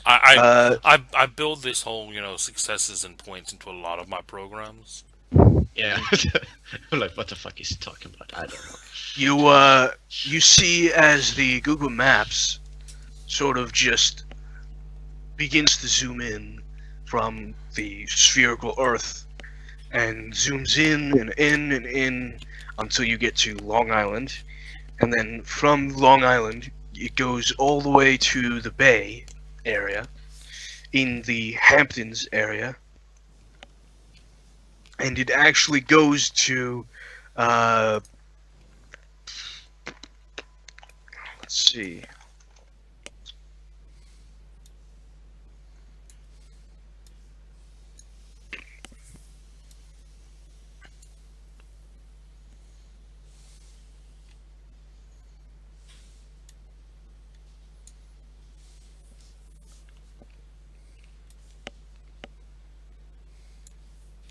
I build this whole, successes and points into a lot of my programs. Yeah. I'm like, what the fuck is he talking about? I don't know. You see as the Google Maps sort of just begins to zoom in from the spherical Earth and zooms in and in and in until you get to Long Island, and then from Long Island it goes all the way to the Bay area in the Hamptons area, and it actually goes to let's see.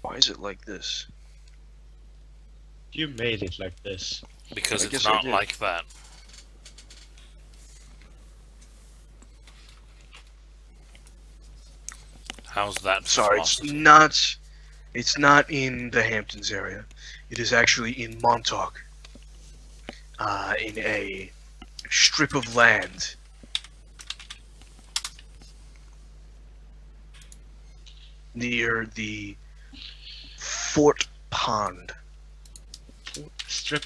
Why is it like this? You made it like this. Because I it's guess I not did. like that. How's that? Sorry, philosophy? it's not in the Hamptons area. It is actually in Montauk. In a strip of land. Near the Fort Pond. Strip.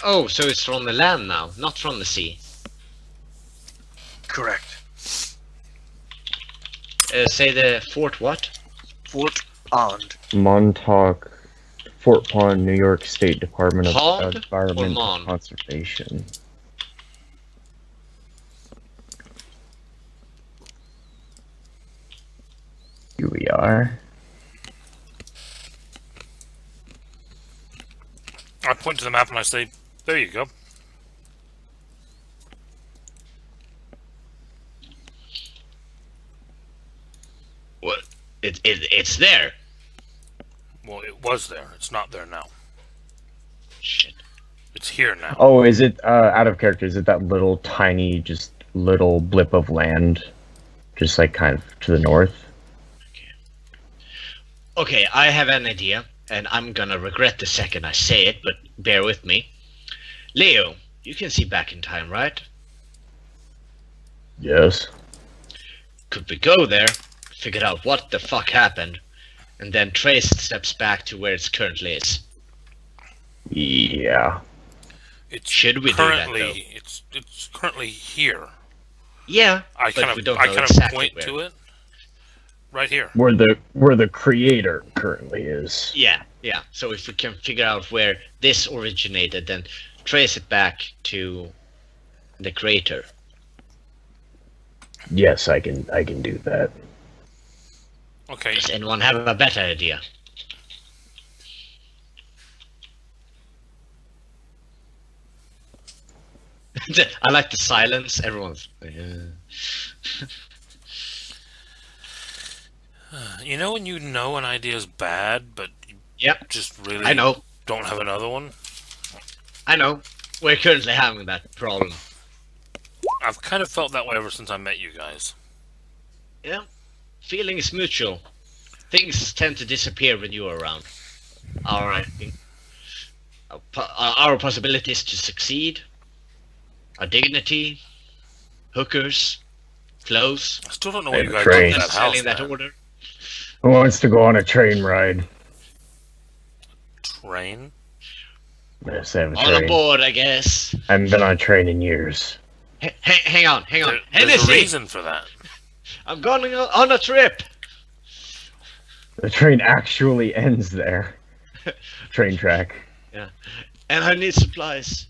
Oh, so it's from the land now, not from the sea. Correct. Say the fort what? Fort Pond. Montauk, Fort Pond, New York State Department of Pond or Environmental Mon? Conservation. Here we are. I point to the map and I say, there you go. What? It's there. Well, it was there. It's not there now. Shit. It's here now. Oh, is it, out of character, is it that little tiny, just little blip of land? Just like kind of to the north? Okay, I have an idea, and I'm gonna regret the second I say it, but bear with me. Leo, you can see back in time, right? Yes. Could we go there, figure out what the fuck happened, and then trace the steps back to where it currently is? Yeah. It's Should we do that, though? It's currently here. Yeah, I but kind we of don't know point exactly where. to it. Right here. Where the creator currently is. Yeah. So if we can figure out where this originated, then trace it back to the creator. Yes, I can do that. Okay. Does anyone have a better idea? I like the silence. Everyone's. You know when you know an idea is bad, but you Yep, just really I know. don't have another one? I know. We're currently having that problem. I've kind of felt that way ever since I met you guys. Yeah. Feeling is mutual. Things tend to disappear when you are around. Our possibilities to succeed, our dignity, hookers, flows. I still don't know what you And guys train. did in that Necessarily house. in that man. order. Who wants to go on a train ride? Train? Yes, I have a On train. aboard, I guess. I haven't been on a train in years. Hang on. There's a Hennessy! reason for that. I'm going on a trip! The train actually ends there. Train track. And I need supplies.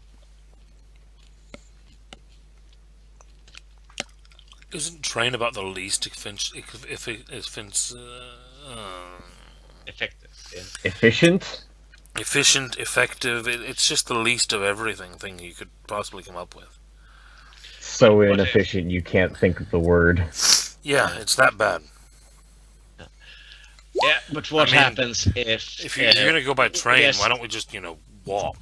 Isn't train about the least Effective, yeah. Efficient? efficient, effective? It's just the least of everything thing you could possibly come up with. So inefficient you can't think of the word. Yeah, it's that bad. Yeah, but what I mean, happens if... If you're gonna go by train, yes. why don't we just, walk?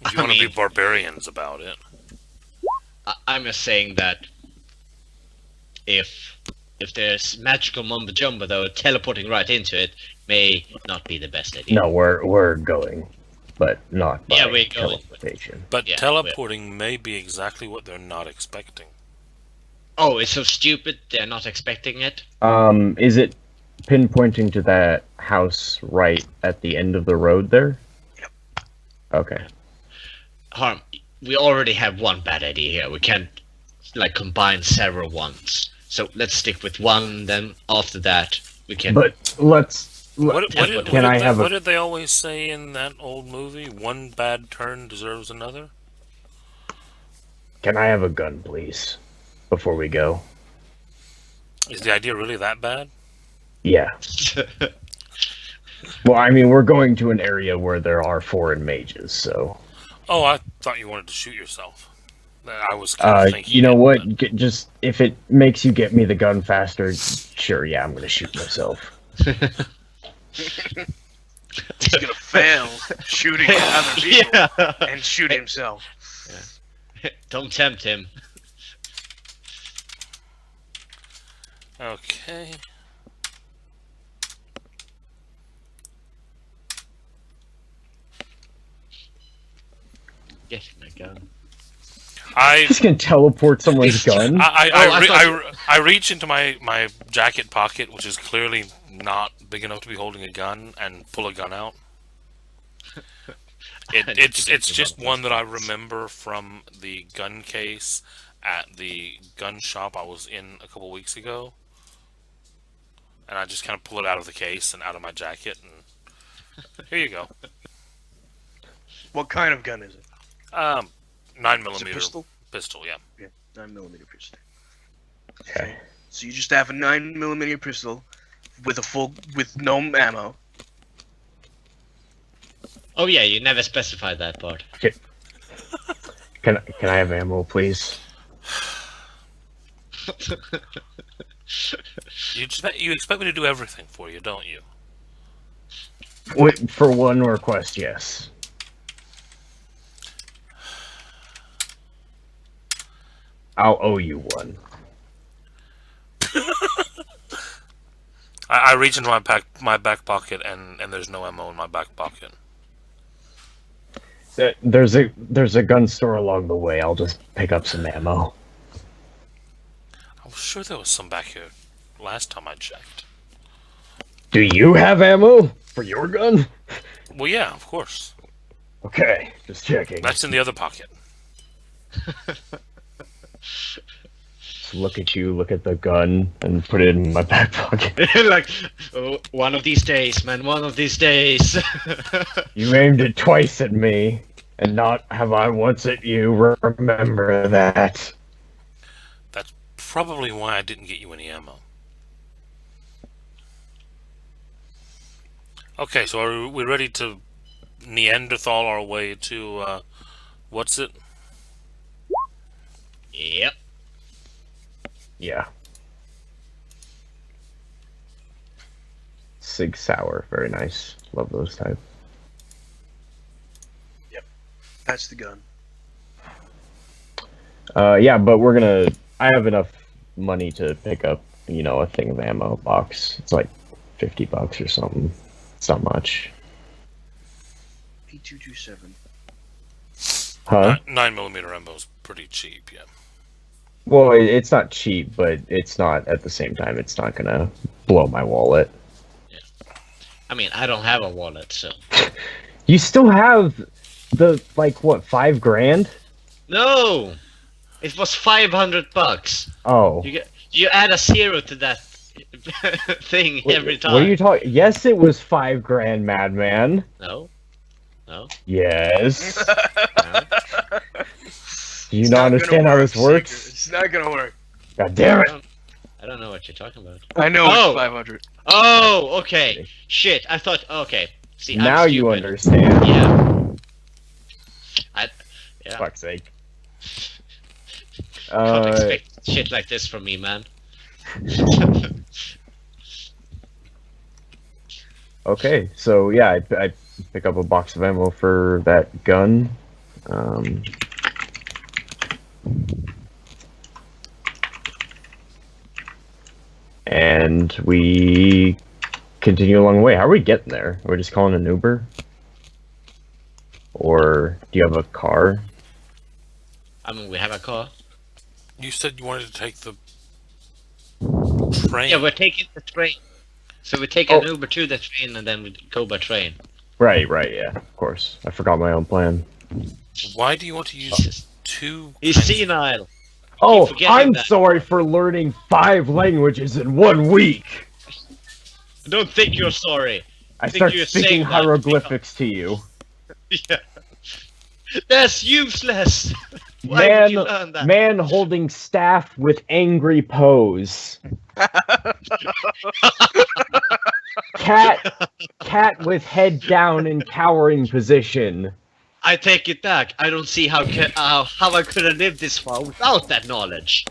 If you I want to be mean, barbarians about it. I'm just saying that if there's magical mumbo jumbo though, teleporting right into it may not be the best idea. No, we're going, but not by Yeah, we're going. teleportation. But Yeah, teleporting may be exactly what they're not expecting. Oh, it's so stupid. They're not expecting it. Is it pinpointing to that house right at the end of the road there? Yep. Okay. Harm. We already have one bad idea here. We can't like combine several ones. So let's stick with one. Then after that, we can. But let's. What Can did they always say in that old movie? One bad turn deserves another? Can I have a gun, please? Before we go. Is the idea really that bad? Yeah. Well, I mean, we're going to an area where there are foreign mages, so. Oh, I thought you wanted to shoot yourself. I was kind of thinking. You know what? But... Just if it makes you get me the gun faster, sure. Yeah, I'm gonna shoot myself. He's gonna fail shooting other people Yeah. and shoot himself. Don't tempt him. Okay. Get my gun. He's gonna teleport someone's gun. I reach into my jacket pocket, which is clearly not big enough to be holding a gun, and pull a gun out. It's just one that I remember from the gun case at the gun shop I was in a couple weeks ago. And I just kind of pull it out of the case and out of my jacket, and here you go. What kind of gun is it? 9mm Is it pistol? Pistol, yeah. Yeah, 9mm pistol. Okay. So you just have a 9mm pistol with no ammo. Oh yeah, you never specified that part. Okay. Can I have ammo, please? You expect me to do everything for you, don't you? Wait, for one request, yes. I'll owe you one. I reach into my back pocket and there's no ammo in my back pocket. There's a gun store along the way. I'll just pick up some ammo. I'm sure there was some back here last time I checked. Do you have ammo for your gun? Well, yeah, of course. Okay, just checking. That's in the other pocket. Look at you, look at the gun, and put it in my back pocket. Like, oh, one of these days, man, one of these days. You aimed it twice at me, and not have I once at you. Remember that. That's probably why I didn't get you any ammo. Okay, so are we ready to Neanderthal our way to, what's it? Yep. Yeah. Sig Sauer, very nice. Love those type. That's the gun. Yeah, but I have enough money to pick up, a thing of ammo box. It's like $50 or something. It's not much. P227. Huh? 9mm ammo is pretty cheap, yeah. Well, it's not cheap, but it's not, at the same time, it's not gonna blow my wallet. Yeah. I mean, I don't have a wallet, so. You still have the, what, $5,000? No! It was $500. Oh. You add a zero to that thing every time. What are you talking? Yes, it was $5,000, madman. No. No. Yes. No. Do you not understand how this works? Secret. It's not gonna work. God damn it! I don't know what you're talking about. I know Oh! it's 500. Oh, okay. Shit, I thought. Okay. See, Now I'm you stupid. understand. Yeah. Yeah. Fuck's sake. Can't expect shit like this from me, man. Okay, so yeah, I pick up a box of ammo for that gun, Um, and we continue along the way. How are we getting there? Are we just calling an Uber? Or do you have a car? I mean, we have a car. You said you wanted to take the train. Yeah, we're taking the train. So we take an Uber to the train and then we go by train. Right, yeah, of course. I forgot my own plan. Why do you want to use two? He's kinds of- senile. Oh, forgetting I'm that. sorry for learning 5 languages in 1 week! I don't think you're sorry. I think start you're speaking saying that hieroglyphics to you. Yeah. That's useless. Why would you learn that? Man holding staff with angry pose. Cat with head down in cowering position. I take it back. I don't see how I could have lived this far without that knowledge.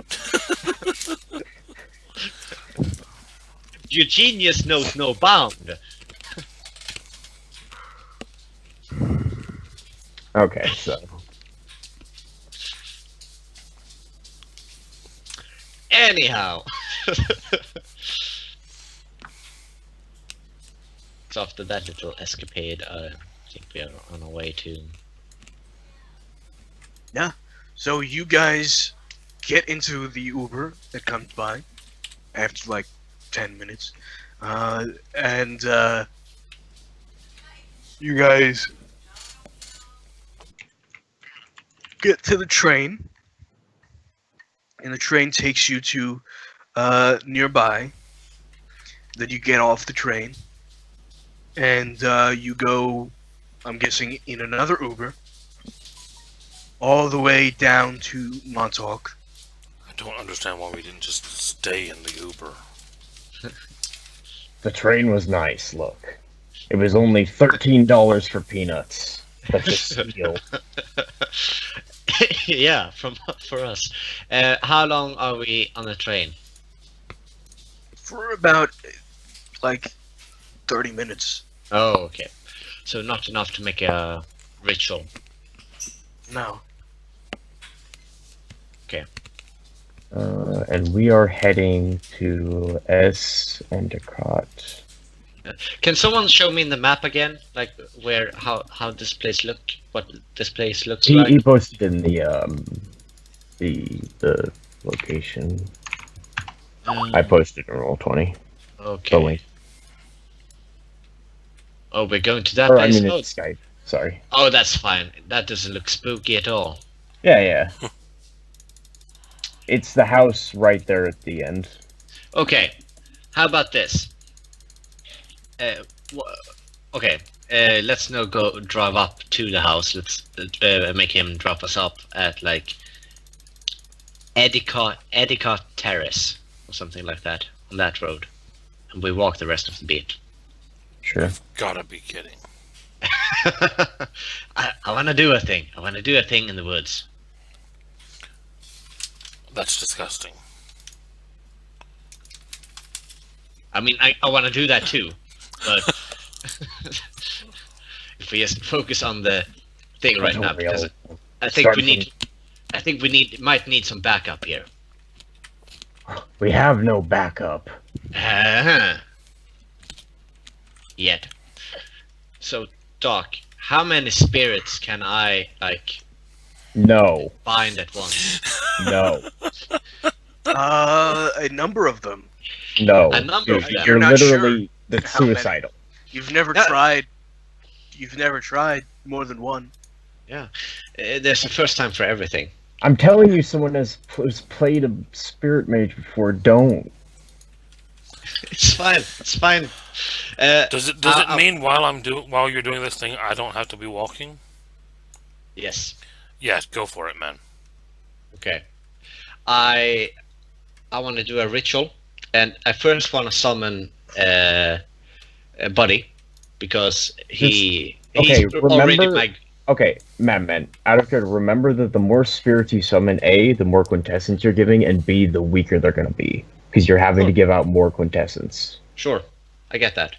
Your genius knows no bound. Okay, so Anyhow. So after that little escapade, I think we are on our way to... So you guys get into the Uber that comes by after like 10 minutes, and you guys get to the train, and the train takes you to nearby. Then you get off the train, and you go, I'm guessing, in another Uber, all the way down to Montauk. I don't understand why we didn't just stay in the Uber. the train was nice, look. It was only $13 for peanuts. That's a steal. Yeah, for us. How long are we on the train? For about, like, 30 minutes. Oh, okay. So not enough to make a ritual. No. And we are heading to S. Endicott. Can someone show me in the map again, like where how this place what this place looks He like? posted in the location. I posted in Roll20. Okay. The link. Oh, we're going to that Or, I place. mean, Oh, it's Skype. Sorry. oh, that's fine. That doesn't look spooky at all. Yeah. It's the house right there at the end. Okay. How about this? Okay. Let's now go drive up to the house. Let's make him drop us up at like Endicott Terrace or something like that on that road, and we walk the rest of the beat. Sure. Gotta be kidding. I want to do a thing. I want to do a thing in the woods. That's disgusting. I mean, I want to do that too, but if we just focus on the thing right now, because I think might need some backup here. We have no backup. Yet. So, Doc, how many spirits can I No. bind at once? No. A number of them. No. A number of Dude, them. You're not literally that's how many. suicidal. You've never Yeah. tried. You've never tried more than one. There's a first time for everything. I'm telling you, someone has played a spirit mage before. Don't. It's fine. It's fine. Does it mean while you're doing this thing, I don't have to be walking? Yes. Yeah, go for it, man. Okay. I want to do a ritual, and I first want to summon a buddy because he's okay, already remember- my. Okay, man, out of care, remember that the more spirits you summon, A, the more quintessence you're giving, and B, the weaker they're going to be. Because you're having to give out more quintessence. Sure, I get that.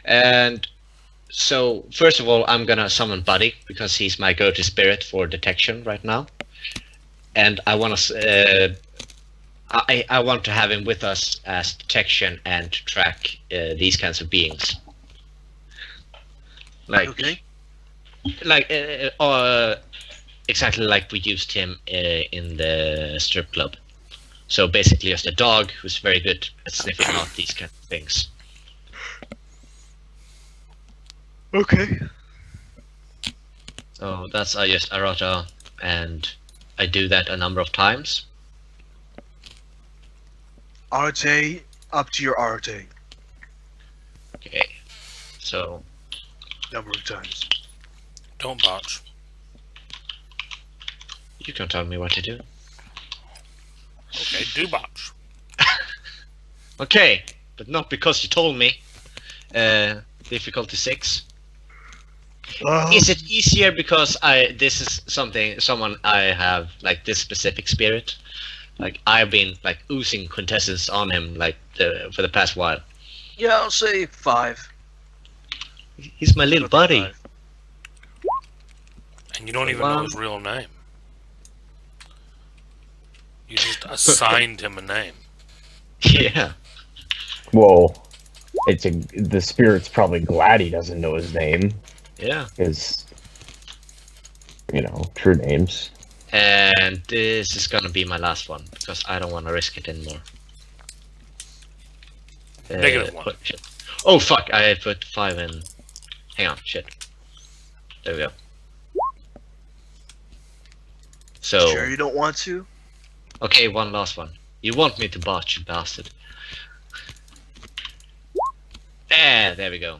And So first of all, I'm gonna summon Buddy because he's my go-to spirit for detection right now, and I want to. I want to have him with us as detection and to track these kinds of beings. Like, Okay. like exactly like we used him in the strip club. So basically, just a dog who's very good at sniffing out these kind of things. Okay. So that's just Arata, and I do that a number of times. Arte, up to your Arte. Okay, so Number of times. Don't botch. you can tell me what to do. Okay, do botch. Okay, but not because you told me. Difficulty 6. Is it easier because this is someone I have like this specific spirit? Like I've been like oozing quintessence on him like for the past while. Yeah, I'll say 5. He's my little buddy. 5. And you don't even know his real name. You just assigned him a name. Yeah. Well, the spirit's probably glad he doesn't know his name. Yeah. His, true names. And this is gonna be my last one because I don't want to risk it anymore. -1. Shit. Oh fuck! I put 5 in. Hang on, shit. There we go. So Sure you don't want to? okay, one last one. You want me to botch, you bastard? There we go.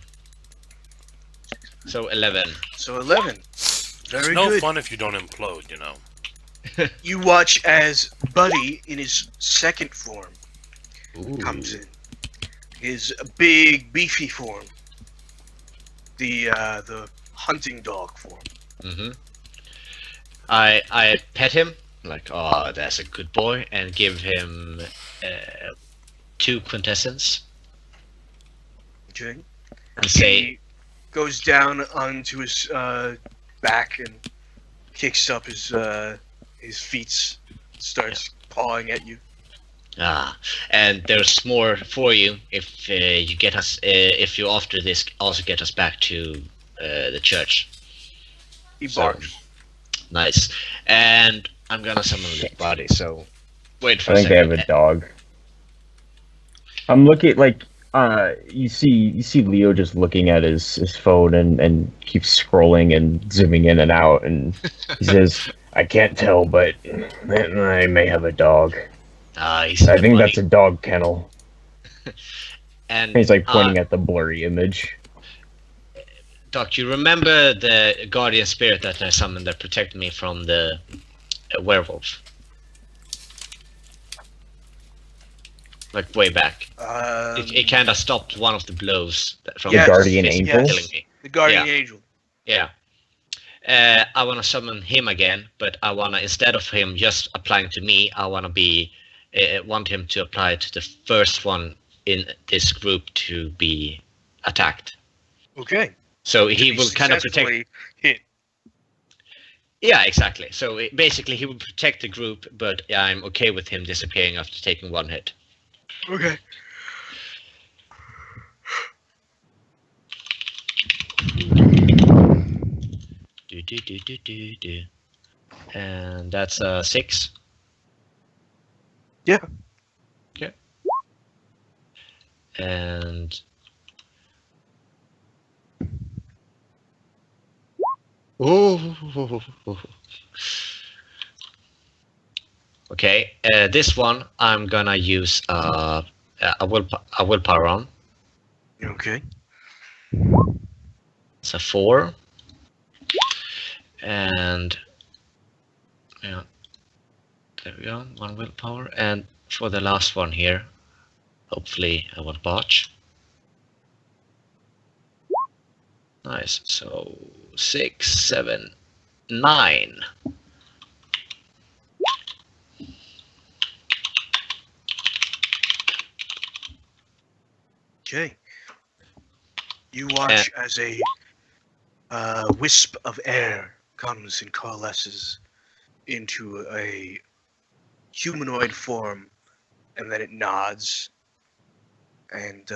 So 11. So 11. It's Very no good. fun if you don't implode, you know. You watch as Buddy, in his second form, Ooh. comes in. His big, beefy form. The hunting dog form. Mm-hmm. I pet him like, oh, that's a good boy, and give him 2 quintessence Okay. and say, He goes down onto his back and kicks up his feet, starts pawing at you. and there's more for you if you get us. If you after this also get us back to the church. He So, barks. nice. And I'm gonna summon the body. So wait for I a think they second. have a dog. I'm looking you see Leo just looking at his phone and keeps scrolling and zooming in and out, and he says, "I can't tell, but I may have a dog. He's I the think buddy. that's a dog kennel." And He's like pointing at the blurry image. Doc, you remember the guardian spirit that I summoned that protected me from the werewolf? Like way back. It kind of stopped one of the blows from Yes, The guardian physically angel? killing me. The guardian angel. Yeah. I want to summon him again, but I want to, instead of him just applying to me, I want to want him to apply to the first one in this group to be attacked. Okay. So he To be will kind of protect. successfully hit. Yeah, exactly. So basically, he will protect the group, but I'm okay with him disappearing after taking 1 hit. Okay. Do. And that's 6. Yeah. Okay. And oh. Okay. This one I'm gonna use a willpower on. Okay. It's a 4. And yeah, there we go. 1 willpower. And for the last one here, hopefully I will botch. Nice. So 6, 7, 9. Okay. You watch as a a wisp of air comes and coalesces into a humanoid form, and then it nods, and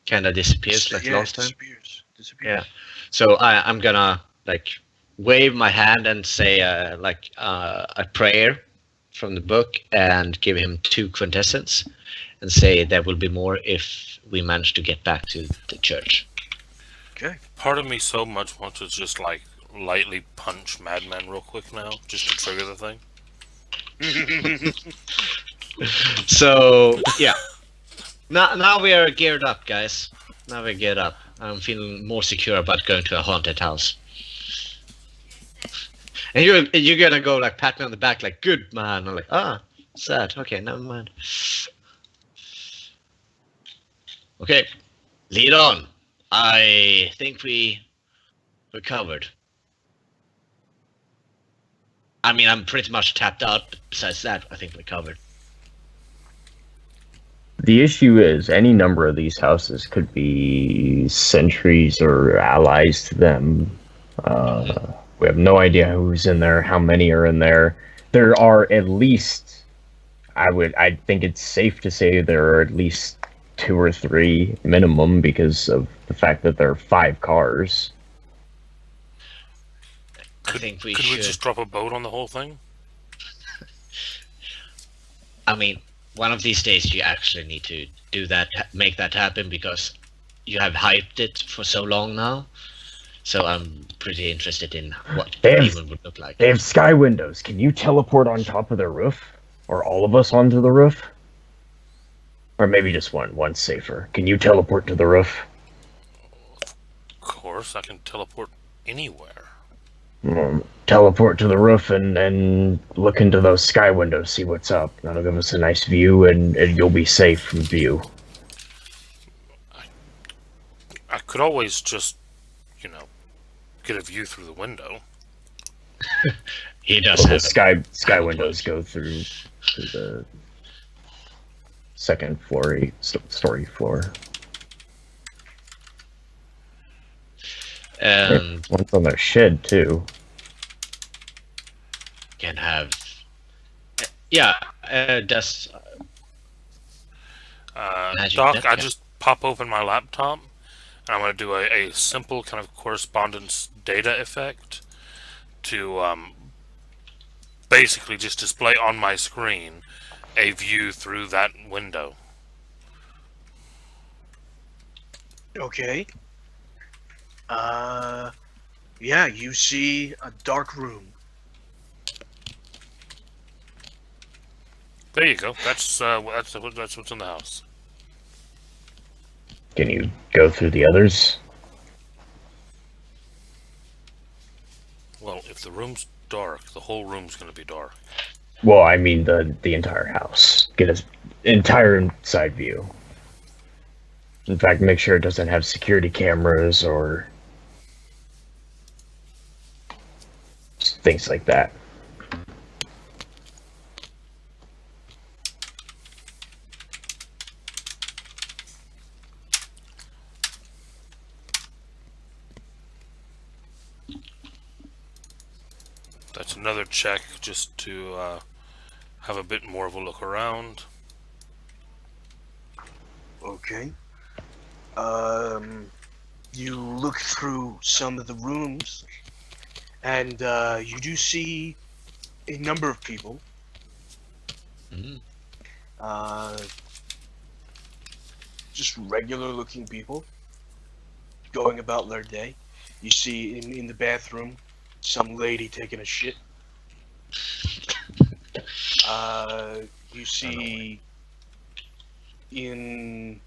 Kind of disappears like last time. disappears. Yeah. So I'm gonna like wave my hand and say a prayer from the book and give him 2 quintessence and say there will be more if we manage to get back to the church. Okay. Part of me so much wants to just like lightly punch Madman real quick now, just to trigger the thing. So yeah. Now we are geared up, guys. Now we're geared up. I'm feeling more secure about going to a haunted house. And you're gonna go like pat me on the back like good man. I'm like sad. Okay, never mind. Okay, lead on. I think we're covered. I mean, I'm pretty much tapped out. But besides that, I think we're covered. The issue is any number of these houses could be sentries or allies to them. We have no idea who's in there, how many are in there. There are at least, I think it's safe to say there are at least 2 or 3 minimum because of the fact that there are 5 cars. I think we Could should. we just drop a boat on the whole thing? I mean, one of these days you actually need to do that, make that happen, because you have hyped it for so long now. So I'm pretty interested in what evil would look like. They have sky windows. Can you teleport on top of their roof? Or all of us onto the roof? Or maybe just one. One's safer. Can you teleport to the roof? Of course, I can teleport anywhere. Teleport to the roof and look into those sky windows, see what's up. That'll give us a nice view, and you'll be safe from view. I could always just, get a view through the window. He does Well, have the sky windows go through the second story floor. And One's on their shed too. can have. Yeah, does. Magic Doc, net, I yeah. just pop open my laptop, and I'm going to do a simple kind of correspondence data effect to basically just display on my screen a view through that window. Okay. Yeah, you see a dark room. There you go. That's what's in the house. Can you go through the others? Well, if the room's dark, the whole room's going to be dark. Well, I mean the entire house. Get an entire inside view. In fact, make sure it doesn't have security cameras or things like that. That's another check just to have a bit more of a look around. Okay. You look through some of the rooms, and you do see a number of people. Mm. Just regular-looking people going about their day. You see in the bathroom some lady taking a shit. You see in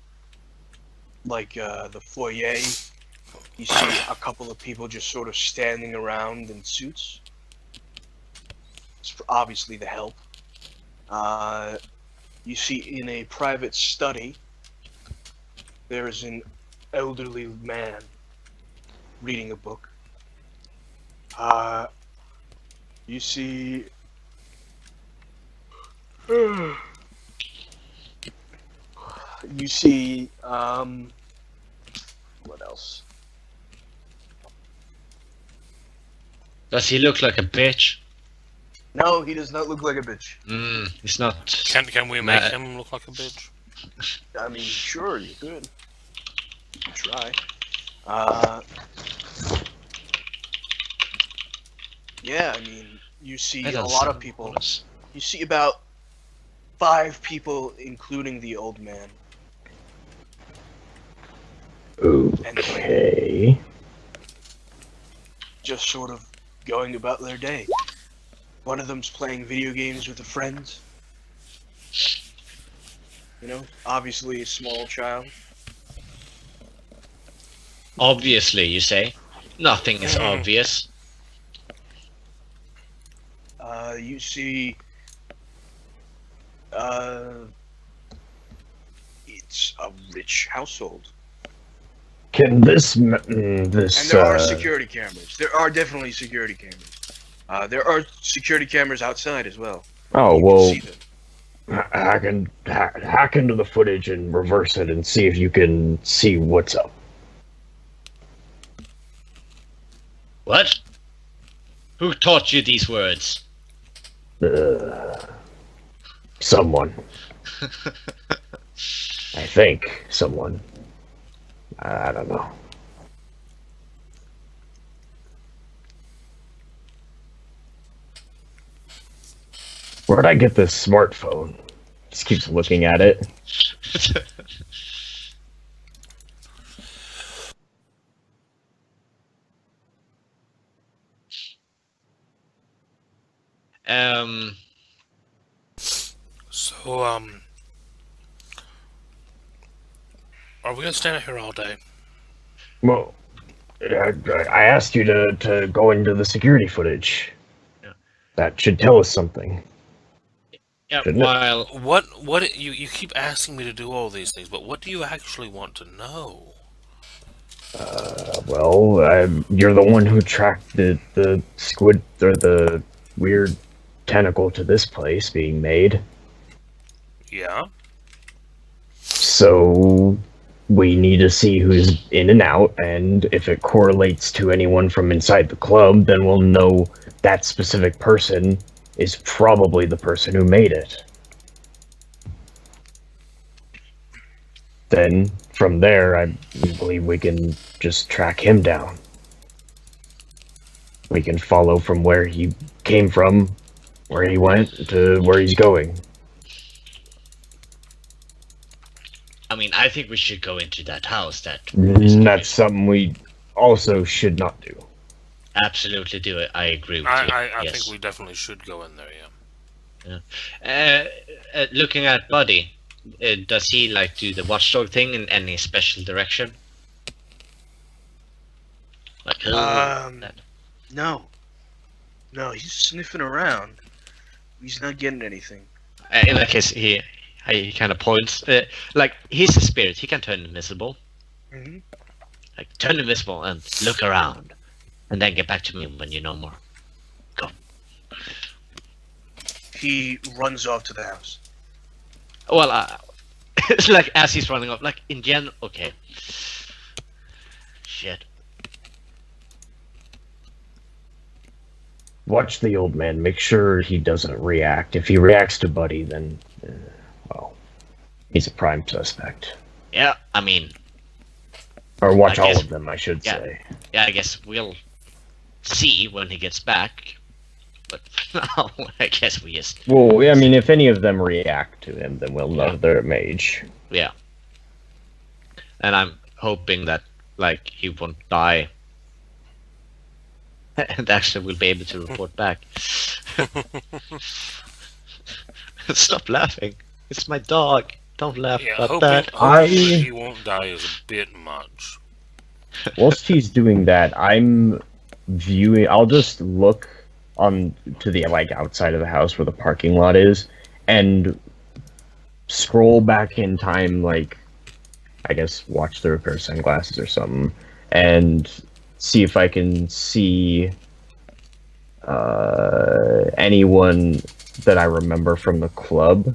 the foyer, you see a couple of people just sort of standing around in suits. It's obviously the help. You see in a private study, there is an elderly man reading a book. You see What else? Does he look like a bitch? No, he does not look like a bitch. He's not. Can we make him look like a bitch? I mean, sure, you could. Try. Yeah, I mean, you see That a does lot of sound people. gross. You see about 5 people, including the old man. Okay. Just sort of going about their day. One of them's playing video games with a friend. You know, obviously a small child. Obviously, you say. Nothing is obvious. You see, it's a rich household. Can this And there are uh, security cameras. There are definitely security cameras. There are security cameras outside as well. Oh, You well, can see them. hack into the footage and reverse it and see if you can see what's up. What? Who taught you these words? Someone. I think someone. I don't know. Where'd I get this smartphone? Just keeps looking at it. um. So, are we gonna stand out here all day? Well, I asked you to go into the security footage. Yeah. That should tell us something. Yeah. Shouldn't it? While What you keep asking me to do all these things, but what do you actually want to know? You're the one who tracked the squid or the weird tentacle to this place being made. Yeah. So we need to see who's in and out, and if it correlates to anyone from inside the club, then we'll know that specific person is probably the person who made it. Then, from there, I believe we can just track him down. We can follow from where he came from, where he went, to where he's going. I mean, I think we should go into that house. That's something we also should not do. Absolutely do it. I agree with you. I Yes. think we definitely should go in there. Yeah. Looking at Buddy, does he like do the watchdog thing in any special direction? Like, that. No. No, he's sniffing around. He's not getting anything. In that case, he kind of points. Like, he's a spirit. He can turn invisible. Mm-hmm. Like, turn invisible and look around. And then get back to me when you know more. Go. He runs off to the house. Well, it's like, as he's running off, like, in general, okay. Shit. Watch the old man. Make sure he doesn't react. If he reacts to Buddy, then, well, he's a prime suspect. Yeah, I mean, Or watch I all guess- of them, I should yeah. say. yeah, I guess we'll see when he gets back. But now, I guess we just, Well, I mean, if any of them react to him, then we'll know they're a mage. yeah. And I'm hoping that, like, he won't die. And actually we'll be able to report back. Stop laughing. It's my dog. Don't laugh Yeah. about Hoping, that. hoping that he won't die is a bit much. Whilst he's doing that, I'm viewing. I'll just look on to the outside of the house where the parking lot is, and scroll back in time. I guess watch through a pair of sunglasses or something, and see if I can see anyone that I remember from the club,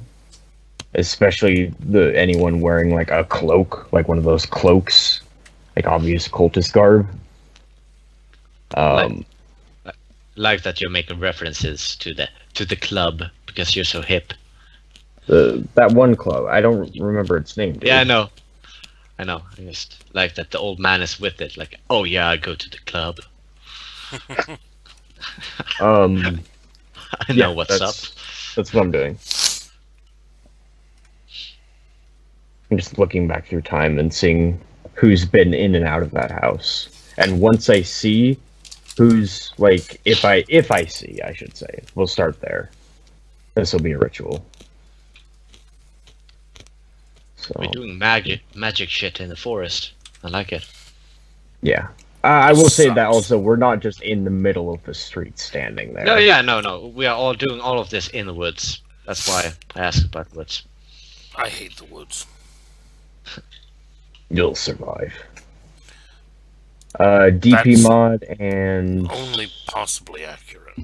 especially anyone wearing a cloak, like one of those cloaks. obvious cultist garb. Um, Like that you're making references to the club because you're so hip. that one club, I don't remember its name. Dude. Yeah, I know. I just like that the old man is with it. Like, oh yeah, I go to the club. I know what's up. That's what I'm doing. I'm just looking back through time and seeing who's been in and out of that house. And once I see who's like, if I see, I should say, we'll start there. This will be a ritual. So We're doing magic shit in the forest. I like it. yeah, I will say that Sucks. also we're not just in the middle of the street standing there. No. We are all doing all of this in the woods. That's why I asked about woods. I hate the woods. You'll survive. DP That's mod, and only possibly accurate.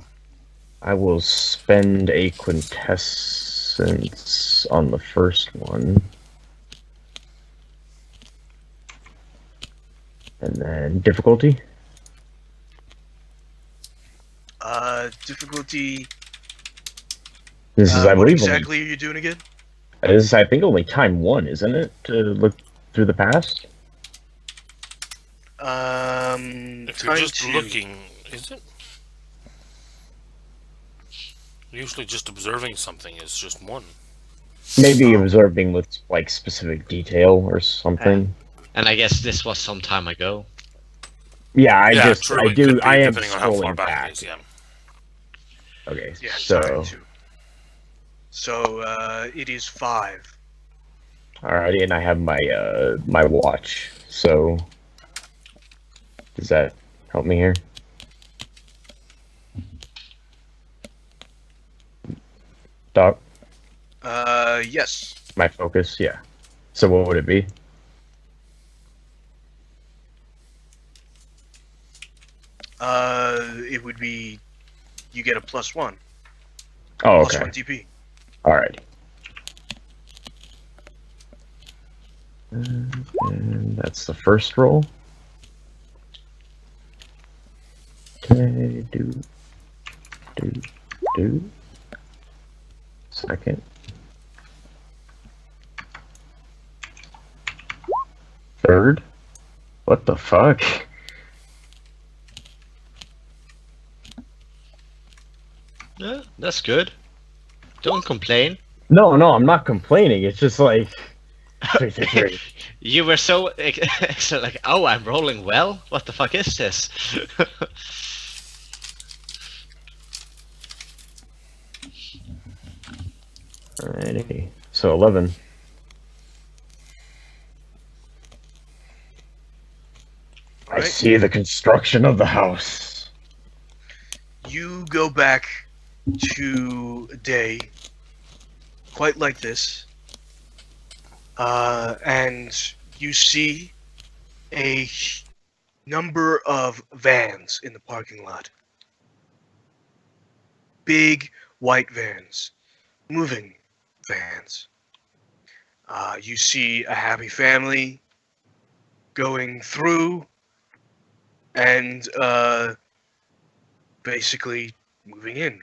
I will spend a quintessence on the first one. And then difficulty. Difficulty. This is, I What believe, exactly are you doing again? this is, I think, only time 1, isn't it? To look through the past. If you're Time just 2. looking, is it? Usually just observing something is just one. Maybe observing with like specific detail or something. And I guess this was some time ago. Yeah, I Yeah, just true, I it do could be, I am depending on how far scrolling back back. it is, yeah. Okay, Yeah, so time 2. So it is 5. alrighty, and I have my my watch. So does that help me here? Doc, Yes. my focus, yeah. So what would it be? It would be you get a +1. Oh, Plus okay. 1 DP. Alright. And that's the first roll. Okay, do. Second. Third. What the fuck? Yeah, that's good. Don't complain. No, I'm not complaining. It's just like 3. You were so like, oh, I'm rolling well. What the fuck is this? Alrighty. So 11. I Alright. see the construction of the house. You go back to a day quite like this, and you see a number of vans in the parking lot. Big white vans, moving vans. You see a happy family going through and basically moving in.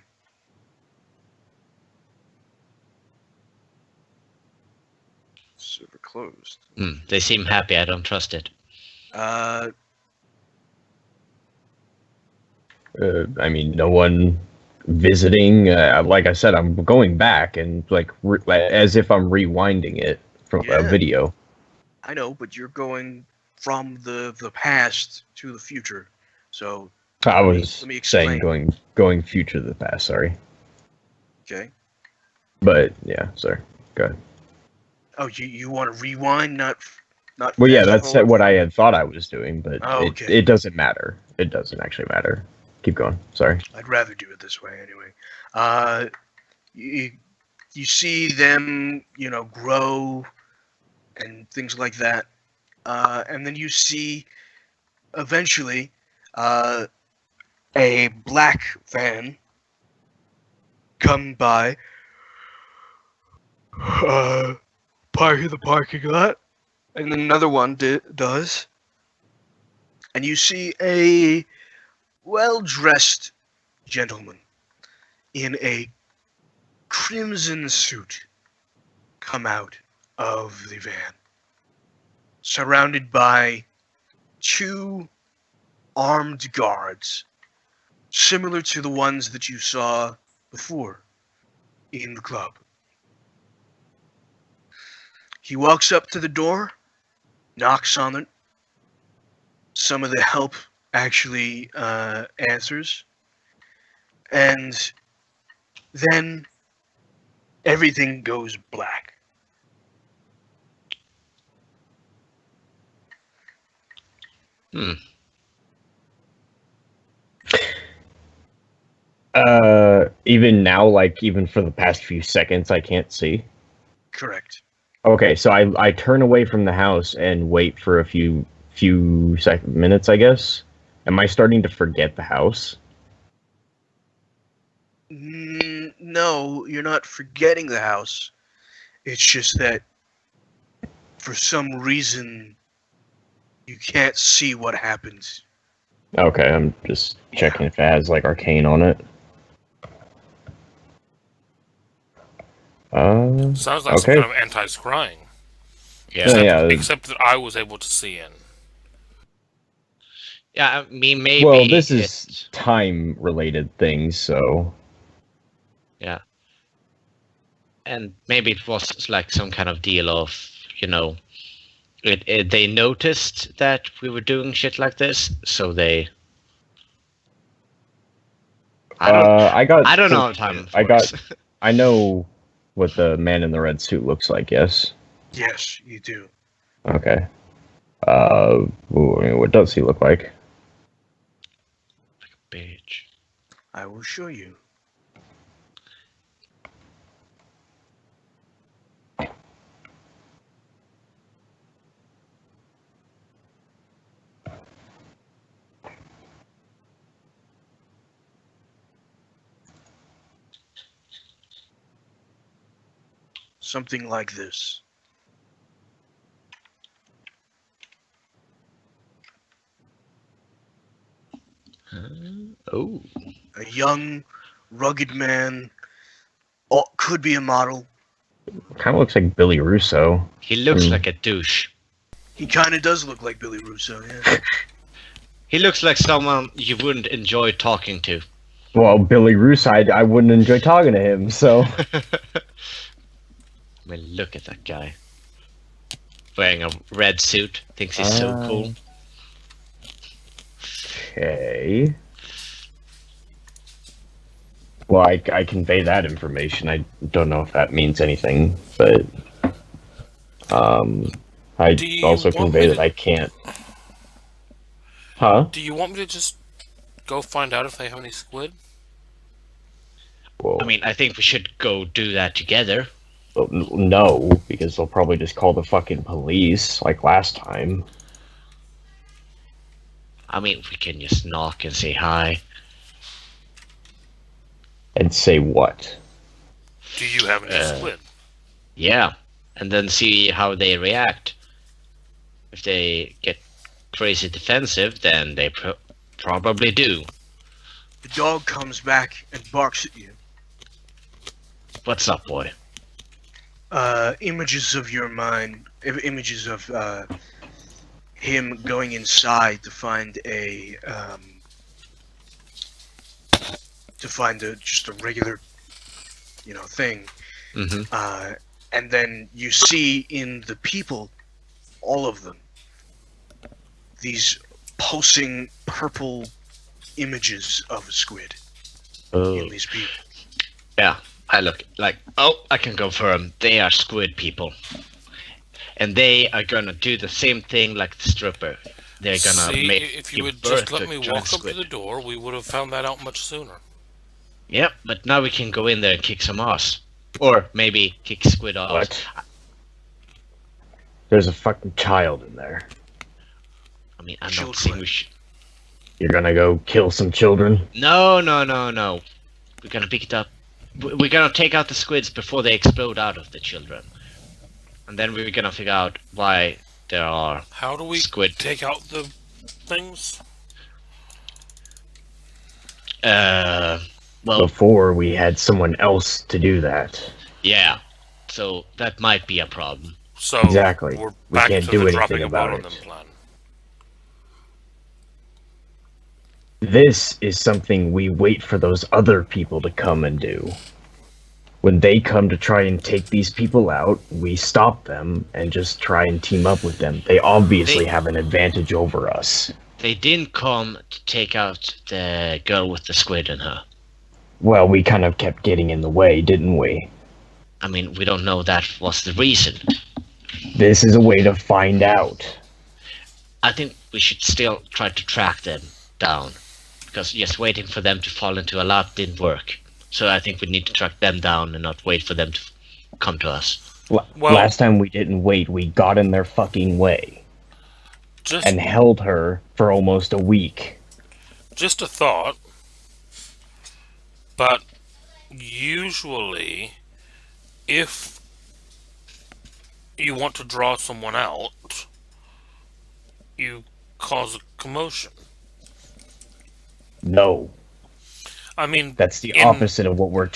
Server closed. They seem happy. I don't trust it. Uh, I mean, no one visiting. Like I said, I'm going back and like as if I'm rewinding it from a Yeah. video. I know, but you're going from the past to the future. So I let me was explain. saying going future to the past. Sorry, Okay. but yeah, sorry. Go ahead. Oh, you want to rewind, not Well, yeah, fast that's forward? what I had thought I was doing, but Oh, okay. it doesn't matter. It doesn't actually matter. Keep going. Sorry. I'd rather do it this way anyway. You see them, grow and things like that, and then you see eventually a black van come by, park in the parking lot, and then another one does, and you see a well-dressed gentleman in a crimson suit come out of the van, surrounded by two armed guards, similar to the ones that you saw before in the club. He walks up to the door, knocks on it. Some of the help actually answers. And then everything goes black. Even now, like even for the past few seconds, I can't see. Correct. Okay, so I turn away from the house and wait for a few minutes, I guess. Am I starting to forget the house? No, you're not forgetting the house. It's just that for some reason you can't see what happens. Okay, I'm just checking if it has like arcane on it. Sounds like some okay. kind of anti-scrying. Yeah. Except that I was able to see in. Yeah, I mean, maybe. Well, this is time-related things, so. Yeah. And maybe it was like some kind of deal of, you know, they noticed that we were doing shit like this, so they. I don't know how time works. I know what the man in the red suit looks like. Yes. Yes, you do. Okay. What does he look like? Like a bitch. I will show you. Something like this. Oh. A young, rugged man. Could be a model. Kind of looks like Billy Russo. He looks like a douche. He kind of does look like Billy Russo, yeah. He looks like someone you wouldn't enjoy talking to. Well, Billy Russo, I wouldn't enjoy talking to him, so. I mean, look at that guy. Wearing a red suit. Thinks he's so cool. Okay. Well, I convey that information. I don't know if that means anything, but I also convey that I can't. Huh? Do you want me to just go find out if they have any squid? Well, I mean, I think we should go do that together. well, no, because they'll probably just call the fucking police like last time. I mean, we can just knock and say hi. And say what? Do you have any squid? Yeah, and then see how they react. If they get crazy defensive, then they probably do. The dog comes back and barks at you. What's up, boy? Images of your mind, images of him going inside to find just a regular, thing. Mm-hmm. And then you see in the people, all of them, these pulsing purple images of a squid in these people. Yeah, I look like, I can confirm they are squid people. And they are gonna do the same thing like the stripper. They're gonna if you would just let me walk up to the door, we would have found that out much sooner. Yep, but now we can go in there and kick some ass. Or maybe kick squid ass. What? There's a fucking child in there. I mean, I'm not saying we should... You're gonna go kill some children? No. We're gonna pick it up. We're gonna take out the squids before they explode out of the children. And then we're gonna figure out why there are How do we squid. take out the things? Well, Before we had someone else to do that. yeah. So that might be a problem. So Exactly. we're We back can't to do the anything dropping a about boat on it. them plan. This is something we wait for those other people to come and do. When they come to try and take these people out, we stop them and just try and team up with them. They obviously have an advantage over us. They didn't come to take out the girl with the squid in her. Well, we kind of kept getting in the way, didn't we? I mean, we don't know that was the reason. This is a way to find out. I think we should still try to track them down. Because just waiting for them to fall into a lap didn't work. So I think we need to track them down and not wait for them to come to us. Well- Last time we didn't wait, we got in their fucking way. Just And held her for almost a week. Just a thought, but usually, if you want to draw someone out, you cause a commotion. No. I mean, That's the opposite of what we're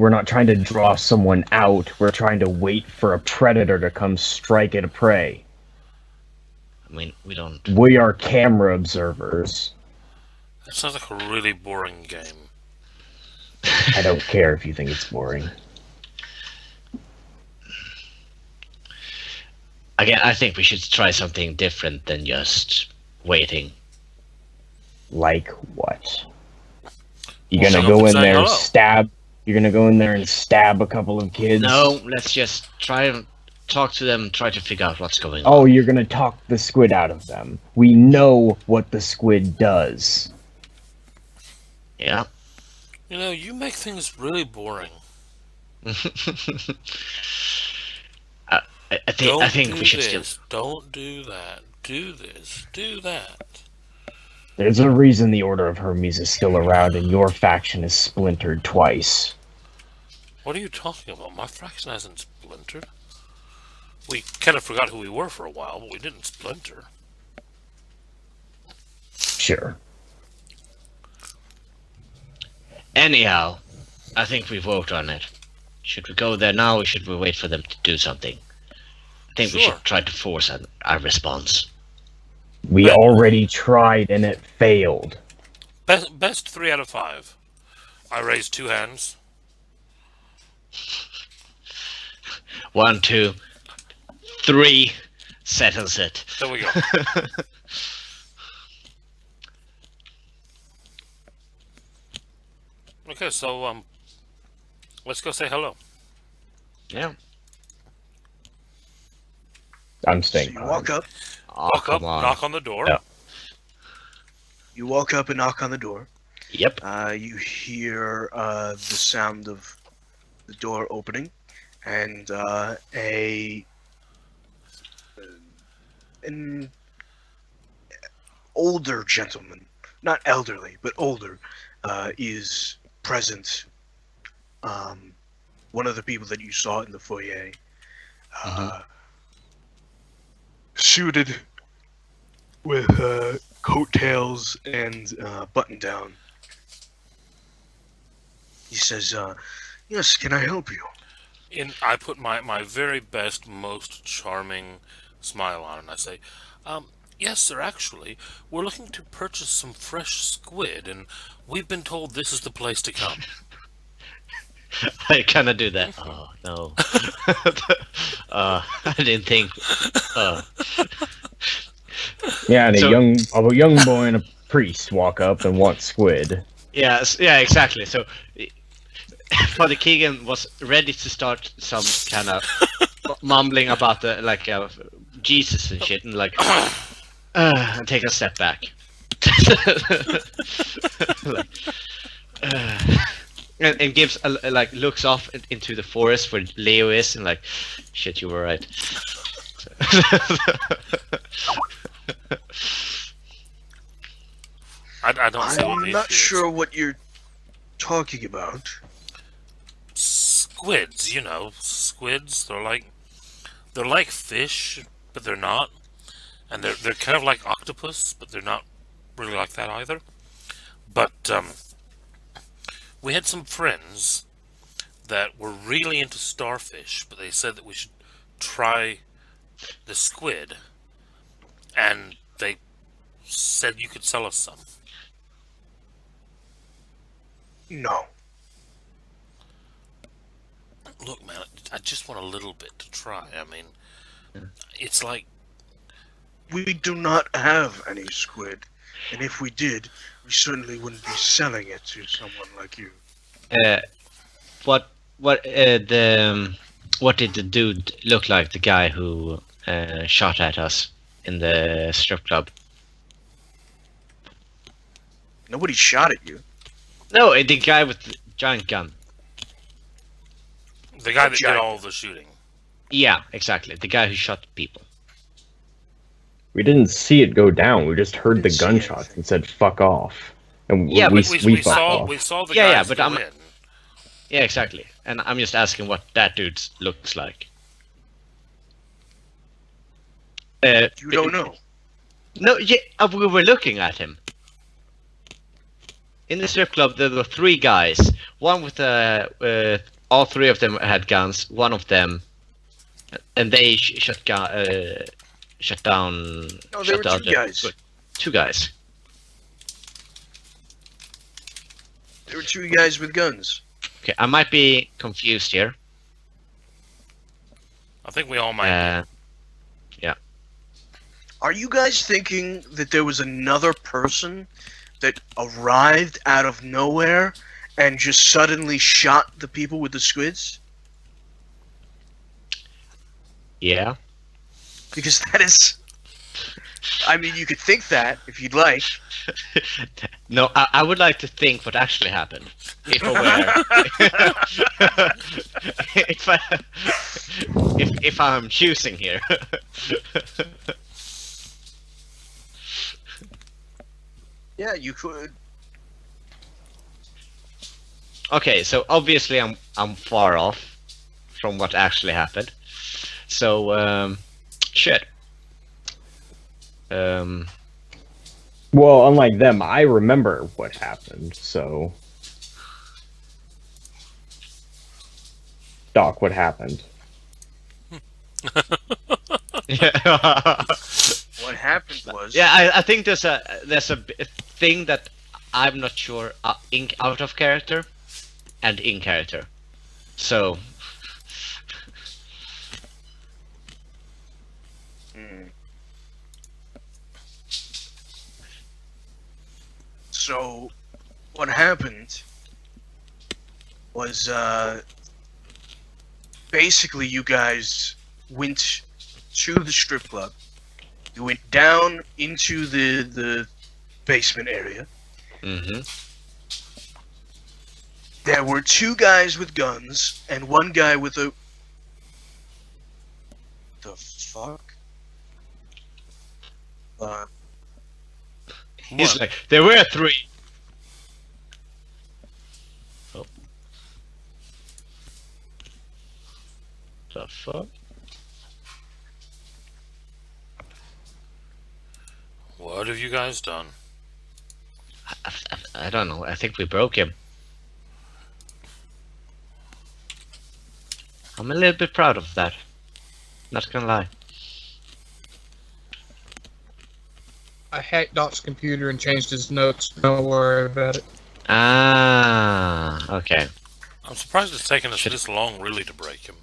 not trying to draw someone out, we're trying to wait for a predator to come strike at a prey. I mean, we don't... We are camera observers. That sounds like a really boring game. I don't care if you think it's boring. Again, I think we should try something different than just waiting. Like what? You Well, gonna shut up go and in say there and hello. stab? You're gonna go in there and stab a couple of kids? No, let's just try and talk to them and try to figure out what's going on. Oh, you're gonna talk the squid out of them. We know what the squid does. Yeah. You know, you make things really boring. I think we should still... Don't do that. Do this. Do that. There's a reason the Order of Hermes is still around and your faction is splintered twice. What are you talking about? My faction hasn't splintered. We kind of forgot who we were for a while, but we didn't splinter. Sure. Anyhow, I think we vote on it. Should we go there now or should we wait for them to do something? I think we Sure. should try to force our response. We already tried and it failed. Best 3 out of 5. I raised 2 hands. 1, 2, 3. Settles it. There we go. Okay, so let's go say hello. Yeah. I'm So staying you behind. walk up. Oh, Walk up, come on. knock on the door. Yeah. You walk up and knock on the door. Yep. You hear the sound of the door opening, and an older gentleman, not elderly, but older, is present. One of the people that you saw in the foyer, suited with coattails and button down. He says, "Yes, can I help you?" I put my very best, most charming smile on, and I say, yes, sir, actually, we're looking to purchase some fresh squid, and we've been told this is the place to come. I cannot do that. Oh, no. I didn't think... Yeah, and So- a young boy and a priest walk up and want squid. Yes, yeah, exactly. So, Father Keegan was ready to start some kind of mumbling about the Jesus and shit, and and take a step back, and gives looks off into the forest where Leo is, and shit, you were right. I don't see what I'm the not issue is. sure what you're talking about. Squids, you know, squids. They're like fish, but they're not. and they're kind of like octopus, but they're not really like that either. But we had some friends that were really into starfish, but they said that we should try the squid, and they said you could sell us some. No. Look, man, I just want a little bit to try. I mean, it's like We do not have any squid. And if we did, we certainly wouldn't be selling it to someone like you. What what what did the dude look like? The guy who shot at us in the strip club? Nobody shot at you. No, the guy with the giant gun. the guy that did giant. all the shooting. Yeah, exactly. The guy who shot people. We didn't see it go down. We just heard the Didn't see gunshots anything. and said "fuck off," and Yeah, We, but we fucked saw off. we saw the Yeah, yeah, guys but go I'm- in. Yeah, exactly. And I'm just asking what that dude looks like. You don't know. No, yeah, we were looking at him. In the strip club, there were three guys. One with all three of them had guns. One of them, and they shut down. No, there shut were down two the- guys. Two guys. There were two guys with guns. Okay, I might be confused here. I think we all might. Are you guys thinking that there was another person that arrived out of nowhere and just suddenly shot the people with the squids? Yeah. Because that is... I mean, you could think that if you'd like. No, I would like to think what actually happened. If I were, if I'm choosing here. Yeah, you could. Okay, so obviously I'm far off from what actually happened. So shit. Well, unlike them, I remember what happened. So, Doc, what happened? Yeah. What happened was... Yeah, I think there's a thing that I'm not sure out of character and in character. So Hmm. So, what happened was, basically you guys went to the strip club. You went down into the basement area. There were two guys with guns and one guy with a... The fuck? he's What? like, there were three. Oh. The fuck? What have you guys done? I don't know. I think we broke him. I'm a little bit proud of that. Not gonna lie. I hacked Doc's computer and changed his notes. Don't worry about it. Ah, okay. I'm surprised it's taken us this long, really, to break him.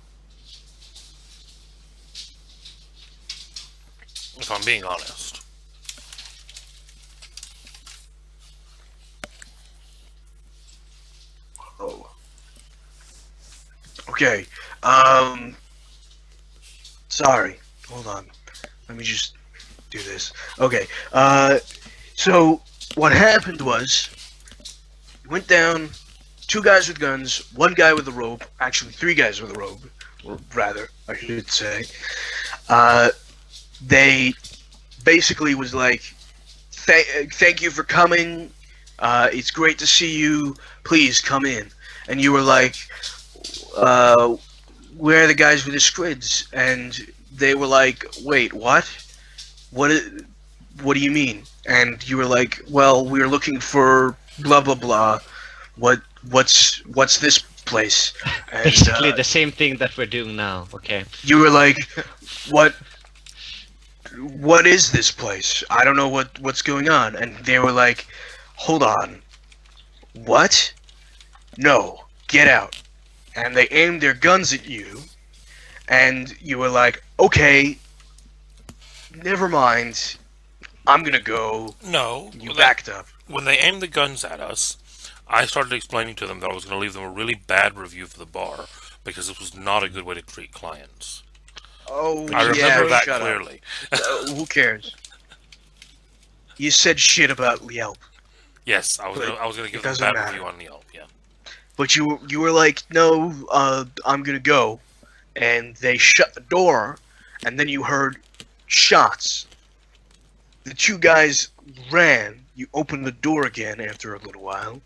If I'm being honest. Oh. Okay. Sorry. Hold on. Let me just do this. Okay. So what happened was, you went down, two guys with guns, one guy with a rope, actually three guys with a rope, or rather, I should say. They basically was like, thank you for coming. It's great to see you. Please come in. And you were like, where are the guys with the squids? And they were like, wait, what? what what do you mean? And you were like, well, we were looking for blah blah blah. What's this place? And Basically the same thing that we're doing now. Okay. you were like, what is this place? I don't know what's going on. And they were like, hold on, what? No, get out. And they aimed their guns at you, and you were like, okay, never mind, I'm gonna go. No, You backed up. when they aimed the guns at us, I started explaining to them that I was going to leave them a really bad review for the bar because this was not a good way to treat clients. Oh, I remember yeah, that shut up. clearly. Who cares? You said shit about Yelp, Yes, I was But going to give it them a doesn't bad matter. review on Yelp. Yeah. but you were like, no, I'm gonna go, and they shut the door, and then you heard shots. The two guys ran. You opened the door again after a little while.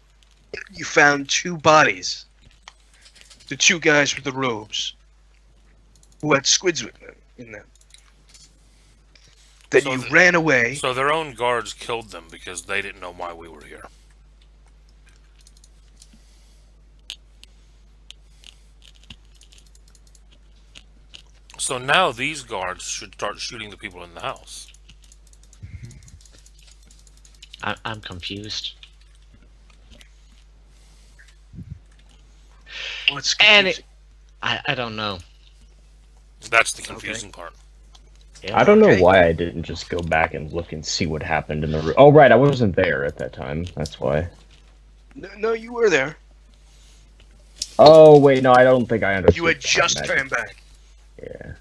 You found two bodies. The two guys with the robes, who had squids with them in them. Then So you the- ran away. So their own guards killed them because they didn't know why we were here. So now these guards should start shooting the people in the house. I'm confused. What's And confusing? I don't know. That's the confusing part. Yeah. I don't know Okay. why I didn't just go back and look and see what happened in the room. Oh, right, I wasn't there at that time. That's why. No, you were there. Oh, wait, no, I don't think I understood. You had that just magic. turned back. Yeah.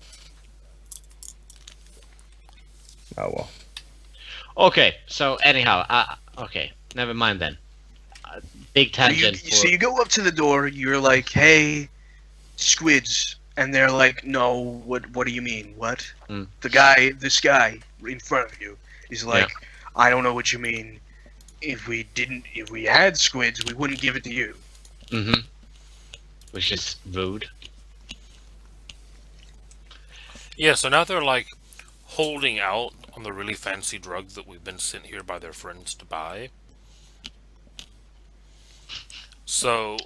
Oh, well. Okay, so anyhow, okay, never mind then. Big So you, tangent. so you go up to the door. You're like, "Hey, squids," and they're like, "No, what do you mean? What?" Mm. This guy in front of you is like, "I don't know what you mean. If we had squids, we wouldn't give it to you." Mm-hmm. Which is rude. Yeah, so now they're like holding out on the really fancy drug that we've been sent here by their friends to buy. So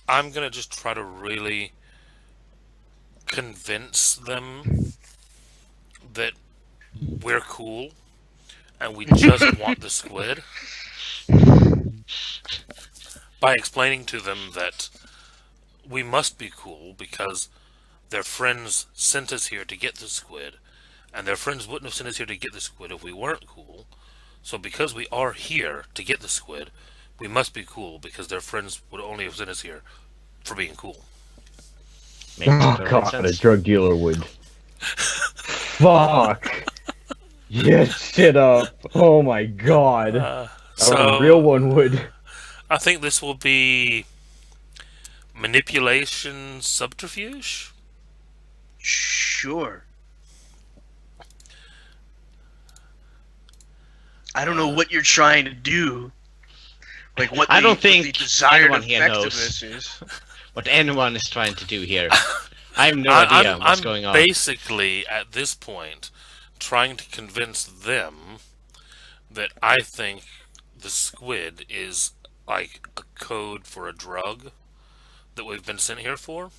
I'm gonna just try to really convince them that we're cool and we just want the squid by explaining to them that we must be cool because their friends sent us here to get the squid, and their friends wouldn't have sent us here to get the squid if we weren't cool. So because we are here to get the squid, we must be cool because their friends would only have sent us here for being cool. Makes Oh, perfect God, sense. a drug dealer would. Fuck. Yeah, shit up. Oh, my God. A So real one would. I think this will be manipulation subterfuge. Sure. I don't know what you're trying to do. Like what I the, don't what think the desired anyone here effect of knows. this is. What anyone is trying to do here. I have no I'm, idea what's I'm going on. basically at this point trying to convince them that I think the squid is like a code for a drug that we've been sent here for,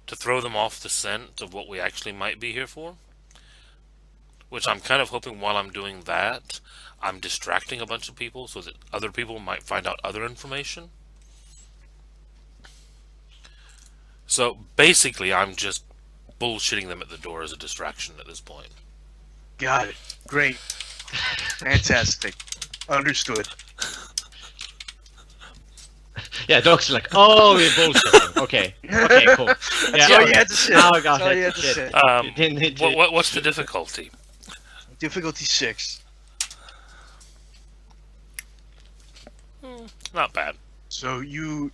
to throw them off the scent of what we actually might be here for. Which I'm kind of hoping while I'm doing that, I'm distracting a bunch of people so that other people might find out other information. So basically, I'm just bullshitting them at the door as a distraction at this point. Got it. Great. Fantastic. Understood. Yeah, Doc's like, oh, you're bullshitting. Okay, okay, cool. That's Yeah, all okay. you had to say. Now I got That's all it. you had to Shit. say. You didn't need to- What's the difficulty? Difficulty 6. Not bad. So you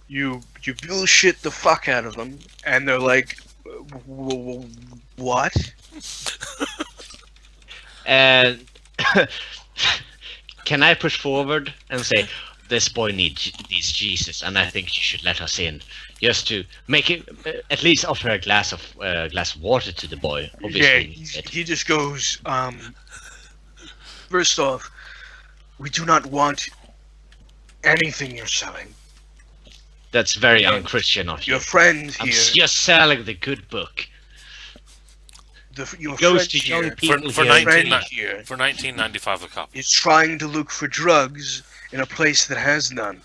bullshit the fuck out of them, and they're like, "What?" And can I push forward and say, this boy needs Jesus, and I think you should let us in, just to make it at least offer a glass of water to the boy. Obviously, Yeah, he needs it. he just goes, First off, we do not want anything you're selling. That's very unchristian of you. Your friend I'm here, just selling the good book. your It goes friend to young here, people for here. 19 friend here for 19.95 a copy. is trying to look for drugs in a place that has none.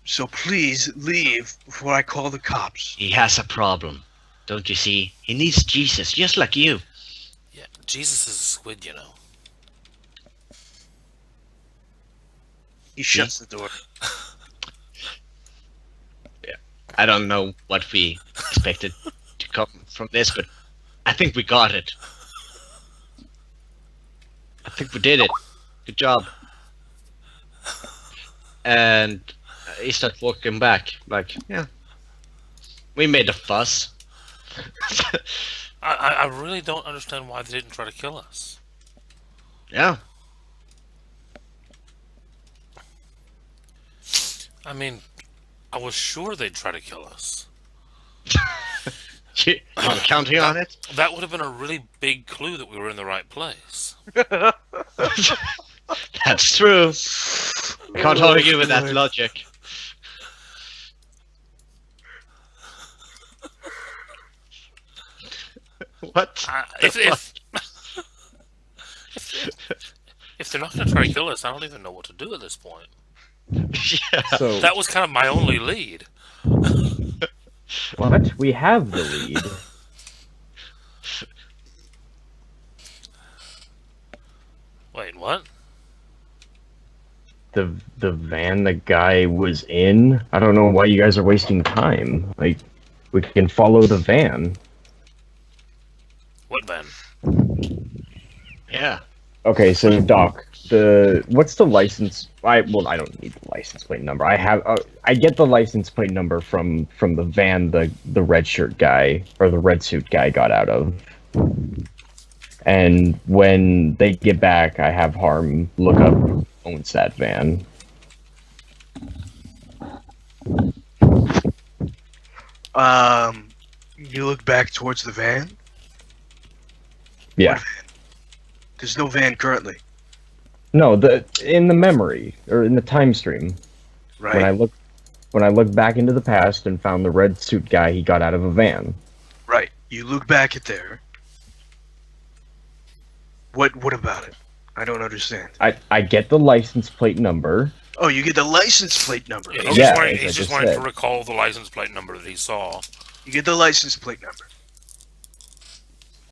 So please leave before I call the cops. He has a problem. Don't you see? He needs Jesus, just like you. Yeah, Jesus is a squid, you know. He shuts the door. I don't know what we expected to come from this, but I think we got it. I think we did it. Good job. And he starts walking back, like, yeah. We made a fuss. I really don't understand why they didn't try to kill us. Yeah. I mean, I was sure they'd try to kill us. I'm counting on it. That would have been a really big clue that we were in the right place. That's true. Can't argue with that logic. What? If they're not going to try to kill us, I don't even know what to do at this point. Yeah. So That was kind of my only lead. what? We have the lead. Wait, what? The van the guy was in. I don't know why you guys are wasting time. Like, we can follow the van. What van? Yeah. Okay, so Doc, what's the license? I don't need the license plate number. I get the license plate number from the van the red shirt guy or the red suit guy got out of. And when they get back, I have Harm look up who owns that van. You look back towards the van. Yeah. There's no van currently, No, in the memory or in the time stream. right? When I looked back into the past and found the red suit guy, he got out of a van. Right. You look back at there. What about it? I don't understand. I get the license plate number. Oh, you get the license plate number. Yeah, Okay. he's Yeah, just wanting, as I he's just just wanting to said. recall the license plate number that he saw. You get the license plate number.